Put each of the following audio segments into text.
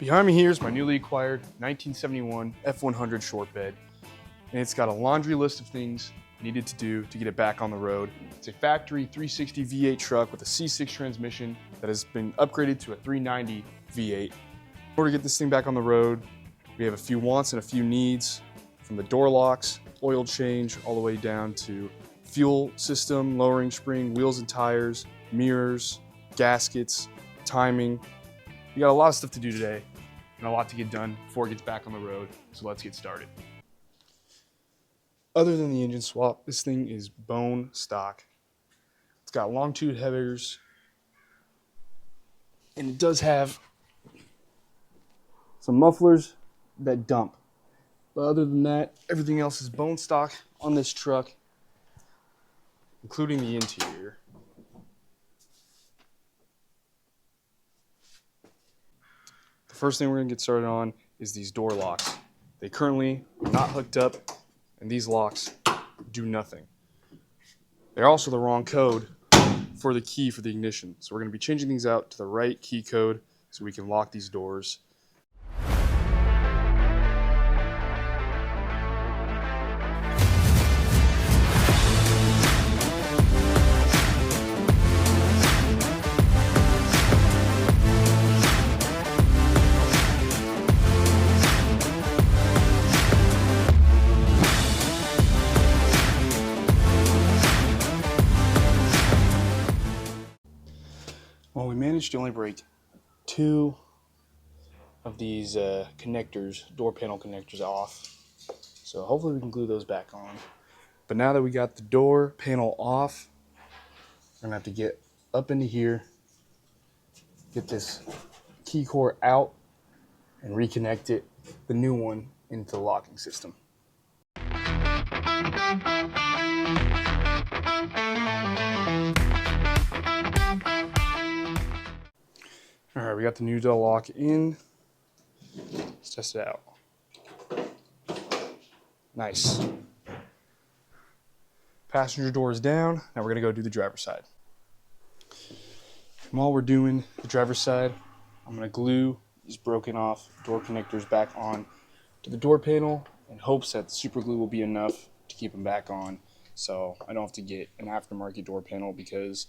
Behind me here is my newly acquired 1971 F100 short bed, and it's got a laundry list of things needed to do to get it back on the road. It's a factory 360 V8 truck with a C6 transmission that has been upgraded to a 390 V8. In order to get this thing back on the road, we have a few wants and a few needs, from the door locks, oil change, all the way down to fuel system, lowering spring, wheels and tires, mirrors, gaskets, timing. We got a lot of stuff to do today and a lot to get done before it gets back on the road, so let's get started. Other than the engine swap, this thing is bone stock. It's got long tube headers, and it does have some mufflers that dump. But other than that, everything else is bone stock on this truck, including the interior. The first thing we're going to get started on is these door locks. They currently are not hooked up, and these locks do nothing. They're also the wrong code for the key for the ignition. So we're going to be changing these out to the right key code so we can lock these doors. Well, we managed to only break two of these connectors, door panel connectors off. So hopefully we can glue those back on. But now that we got the door panel off, we're gonna have to get up into here, get this key core out, and reconnect it, the new one, into the locking system. All right, we got the new door lock in. Let's test it out. Nice. Passenger door is down. Now we're gonna go do the driver's side. And while we're doing the driver's side, I'm gonna glue these broken off door connectors back on to the door panel in hopes that the super glue will be enough to keep them back on, so I don't have to get an aftermarket door panel, because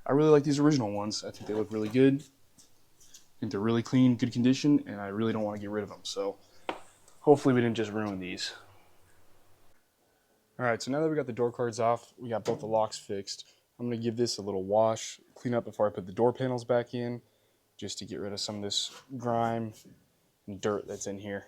I really like these original ones. I think they look really good. I think they're really clean, good condition, and I really don't want to get rid of them. So hopefully we didn't just ruin these. All right, so now that we got the door cards off, we got both the locks fixed. I'm going to give this a little wash, clean up before I put the door panels back in, just to get rid of some of this grime and dirt that's in here.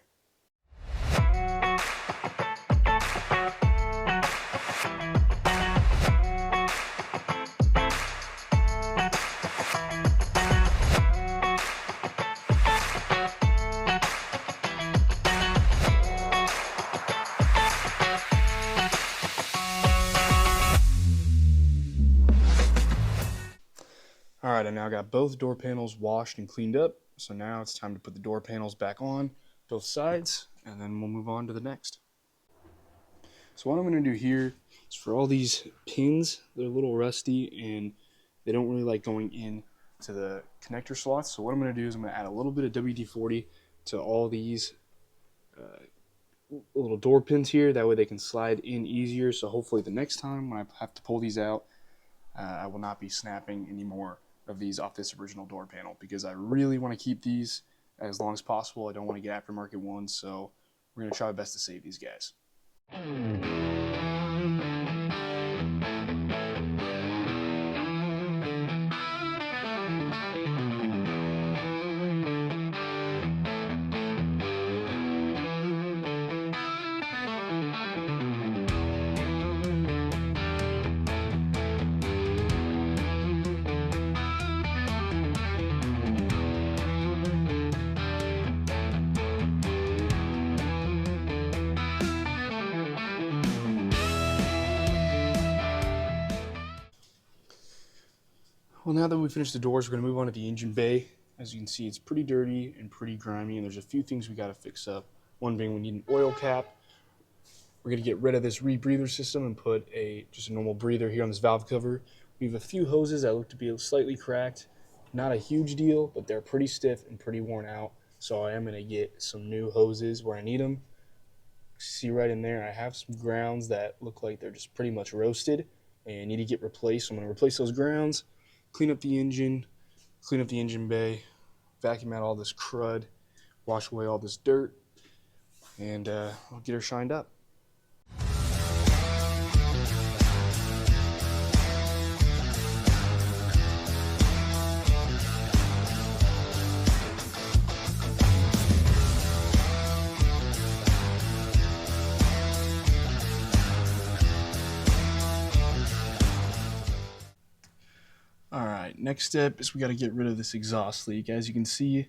All right, I now got both door panels washed and cleaned up, so now it's time to put the door panels back on both sides, and then we'll move on to the next. So what I'm going to do here is, for all these pins, they're a little rusty and they don't really like going in to the connector slots. So what I'm going to do is I'm going to add a little bit of WD-40 to all these little door pins here. That way they can slide in easier. So hopefully the next time when I have to pull these out, I will not be snapping any more of these off this original door panel, because I really want to keep these as long as possible. I don't want to get aftermarket ones, so we're going to try our best to save these guys. Well, now that we've finished the doors, we're going to move on to the engine bay. As you can see, it's pretty dirty and pretty grimy, and there's a few things we got to fix up. One being we need an oil cap. We're going to get rid of this rebreather system and put just a normal breather here on this valve cover. We have a few hoses that look to be slightly cracked. Not a huge deal, but they're pretty stiff and pretty worn out. So I am going to get some new hoses where I need them. See right in there, I have some grounds that look like they're just pretty much roasted and need to get replaced. So I'm going to replace those grounds, clean up the engine bay, vacuum out all this crud, wash away all this dirt, and I'll get her shined up. All right, next step is we got to get rid of this exhaust leak. As you can see,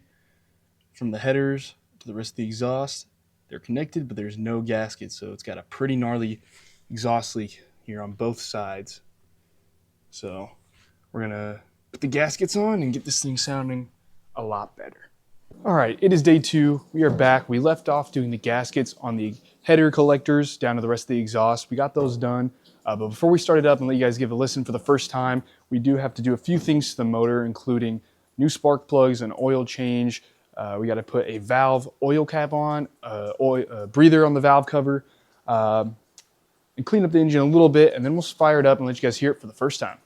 from the headers to the rest of the exhaust, they're connected, but there's no gasket, so it's got a pretty gnarly exhaust leak here on both sides. So we're gonna put the gaskets on and get this thing sounding a lot better. All right, it is day 2. We are back. We left off doing the gaskets on the header collectors down to the rest of the exhaust. We got those done. But before we start it up and let you guys give a listen for the first time, we do have to do a few things to the motor, including new spark plugs, an oil change. We got to put a valve oil cap on, breather on the valve cover, and clean up the engine a little bit, and then we'll fire it up and let you guys hear it for the first time.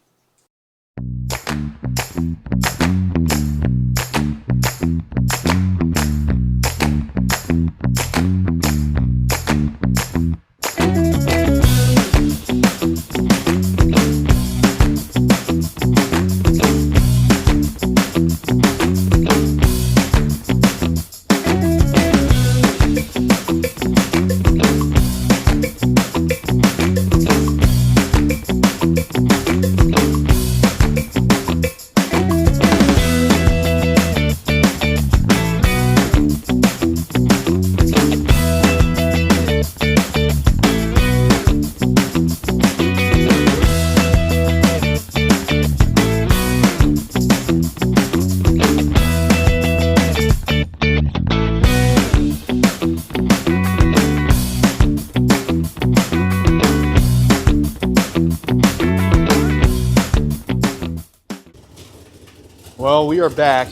Well, we are back.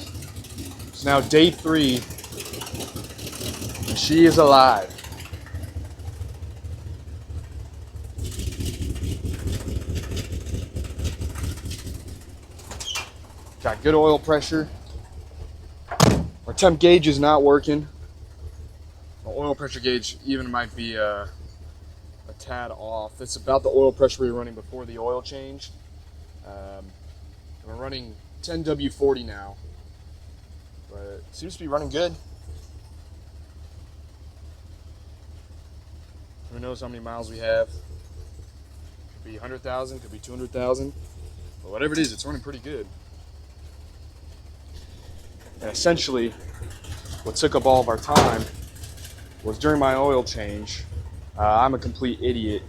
It's now day 3, and she is alive. Got good oil pressure. Our temp gauge is not working. The oil pressure gauge even might be a tad off. It's about the oil pressure we were running before the oil change. We're running 10W40 now, but it seems to be running good. Who knows how many miles we have? Could be 100,000, could be 200,000, but whatever it is, it's running pretty good. And essentially, what took up all of our time was during my oil change. I'm a complete idiot,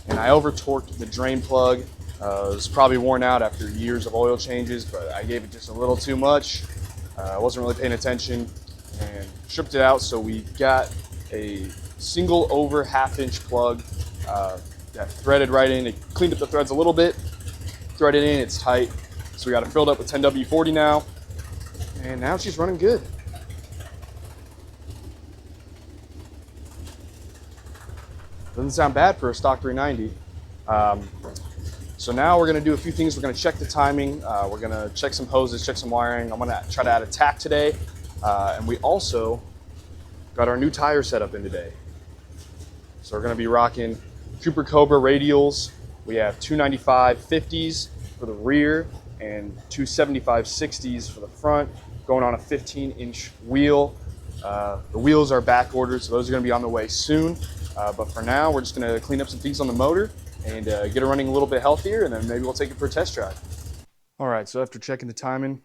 and I over-torqued the drain plug. It was probably worn out after years of oil changes, but I gave it just a little too much. I wasn't really paying attention and stripped it out, so we got a single over 1/2-inch plug that threaded right in. It cleaned up the threads a little bit, threaded in, it's tight. So we got it filled up with 10W40 now, and now she's running good. Doesn't sound bad for a stock 390. So now we're going to do a few things. We're going to check the timing. We're going to check some hoses, check some wiring. I'm going to try to add a tack today. And we also got our new tire setup in today. So we're going to be rocking Cooper Cobra radials. We have 295 50s for the rear and 275 60s for the front, going on a 15-inch wheel. The wheels are back ordered, so those are going to be on the way soon. But for now, we're just going to clean up some things on the motor and get it running a little bit healthier, and then maybe we'll take it for a test drive. All right, so after checking the timing,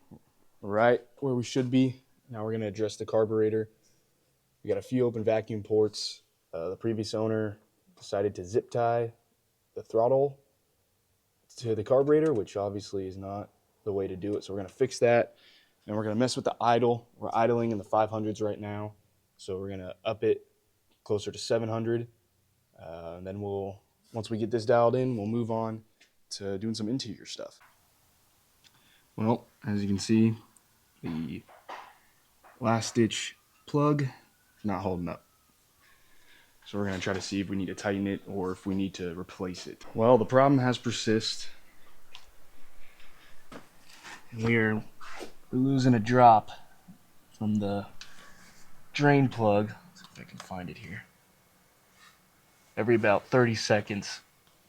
right where we should be, now we're going to address the carburetor. We got a few open vacuum ports. The previous owner decided to zip tie the throttle to the carburetor, which obviously is not the way to do it. So we're going to fix that, and we're going to mess with the idle. We're idling in the 500s right now, so we're going to up it closer to 700, and then once we get this dialed in, we'll move on to doing some interior stuff. Well, as you can see, the last ditch plug is not holding up. So we're gonna try to see if we need to tighten it or if we need to replace it. Well, the problem has persisted. We're losing a drop from the drain plug. Let's see if I can find it here. Every about 30 seconds.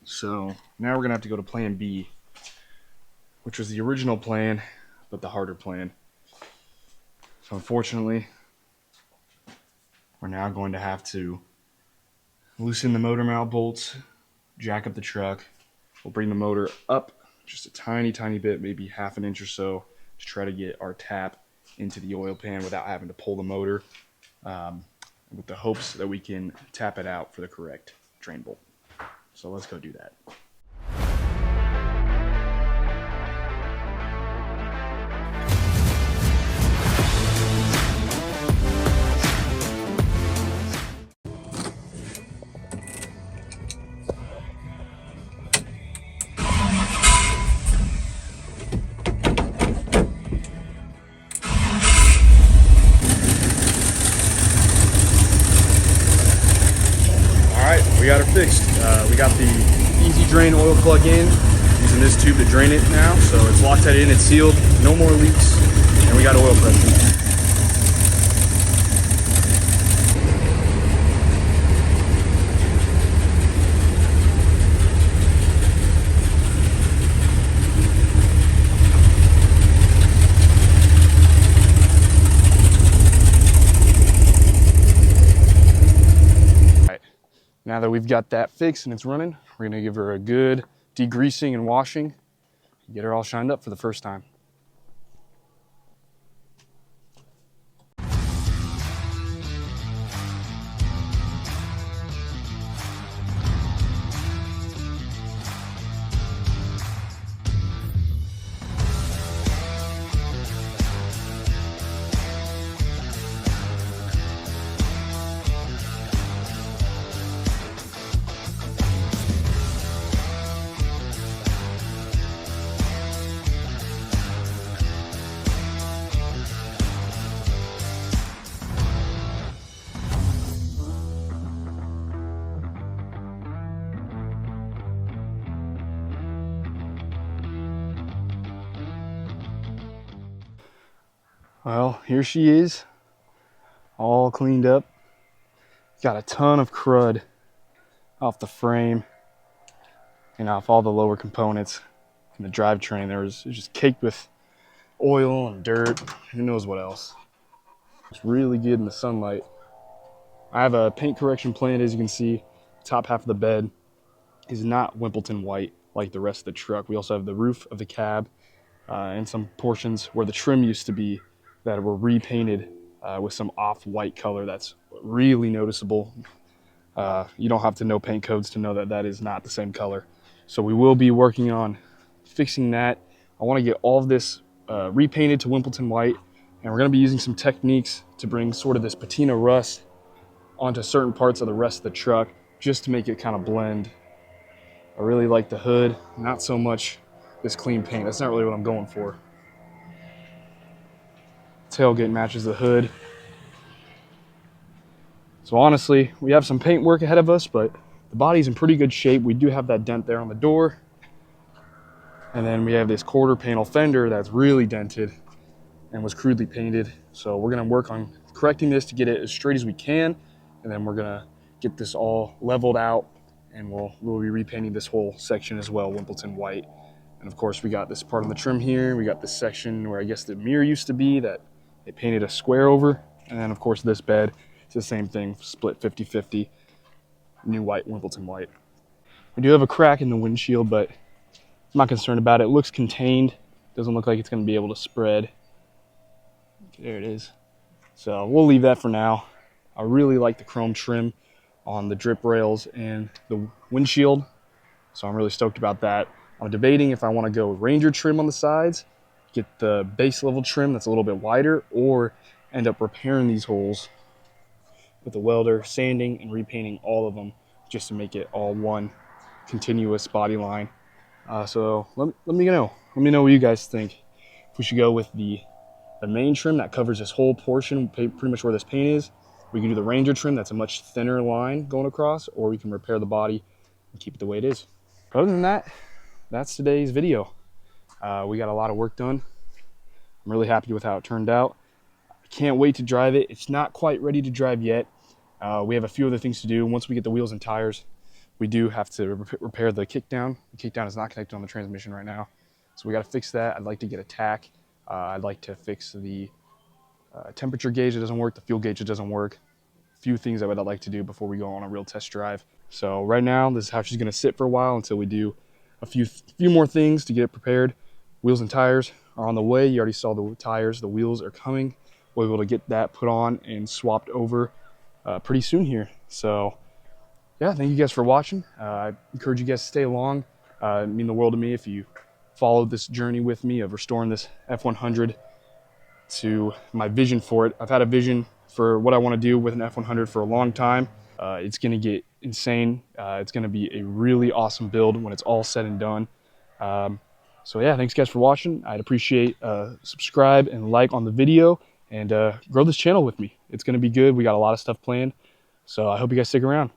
So now we're gonna have to go to plan B, which was the original plan, but the harder plan. So unfortunately, we're now going to have to loosen the motor mount bolts, jack up the truck. We'll bring the motor up just a tiny, tiny bit, maybe half an inch or so, to try to get our tap into the oil pan without having to pull the motor, with the hopes that we can tap it out for the correct drain bolt. So let's go do that. We got her fixed. We got the easy drain oil plug in, using this tube to drain it now. So it's Loctite in, it's sealed, no more leaks, and we got oil pressure. Now that we've got that fixed and it's running, we're gonna give her a good degreasing and washing, get her all shined up for the first time. Well, here she is, all cleaned up. Got a ton of crud off the frame and off all the lower components. In the drivetrain, it was just caked with oil and dirt, who knows what else. It's really good in the sunlight. I have a paint correction plan, as you can see. Top half of the bed is not Wimbledon white like the rest of the truck. We also have the roof of the cab and some portions where the trim used to be that were repainted with some off-white color that's really noticeable. You don't have to know paint codes to know that that is not the same color. So we will be working on fixing that. I want to get all of this repainted to Wimbledon white, and we're going to be using some techniques to bring sort of this patina rust onto certain parts of the rest of the truck just to make it kind of blend. I really like the hood, not so much this clean paint. That's not really what I'm going for. Tailgate matches the hood. So honestly, we have some paint work ahead of us, but the body's in pretty good shape. We do have that dent there on the door. And then we have this quarter panel fender that's really dented and was crudely painted. So we're gonna work on correcting this to get it as straight as we can. And then we're gonna get this all leveled out, and we'll be repainting this whole section as well, Wimbledon white. And of course, we got this part on the trim here. We got this section where I guess the mirror used to be that they painted a square over. And then of course this bed, it's the same thing, split 50-50, new white, Wimbledon white. We do have a crack in the windshield, but I'm not concerned about it. It looks contained. Doesn't look like it's gonna be able to spread. There it is. So we'll leave that for now. I really like the chrome trim on the drip rails and the windshield. So I'm really stoked about that. I'm debating if I wanna go Ranger trim on the sides, get the base level trim that's a little bit wider, or end up repairing these holes with a welder, sanding and repainting all of them just to make it all one continuous body line. So let me know. Let me know what you guys think. If we should go with the the main trim that covers this whole portion, pretty much where this paint is. We can do the Ranger trim, that's a much thinner line going across, or we can repair the body and keep it the way it is. But other than that, that's today's video. We got a lot of work done. I'm really happy with how it turned out. I can't wait to drive it. It's not quite ready to drive yet. We have a few other things to do. Once we get the wheels and tires, we do have to repair the kickdown. The kickdown is not connected on the transmission right now, so we got to fix that. I'd like to get a tack. I'd like to fix the temperature gauge that doesn't work, the fuel gauge that doesn't work. A few things that I'd like to do before we go on a real test drive. So right now, this is how she's going to sit for a while until we do a few more things to get it prepared. Wheels and tires are on the way. You already saw the tires. The wheels are coming. We'll be able to get that put on and swapped over pretty soon here. So yeah, thank you guys for watching. I encourage you guys to stay along. It'd mean the world to me if you followed this journey with me of restoring this F100 to my vision for it. I've had a vision for what I want to do with an F100 for a long time. It's going to get insane. It's going to be a really awesome build when it's all said and done. So yeah, thanks guys for watching. I'd appreciate subscribe and like on the video, and grow this channel with me. It's going to be good. We got a lot of stuff planned. So I hope you guys stick around.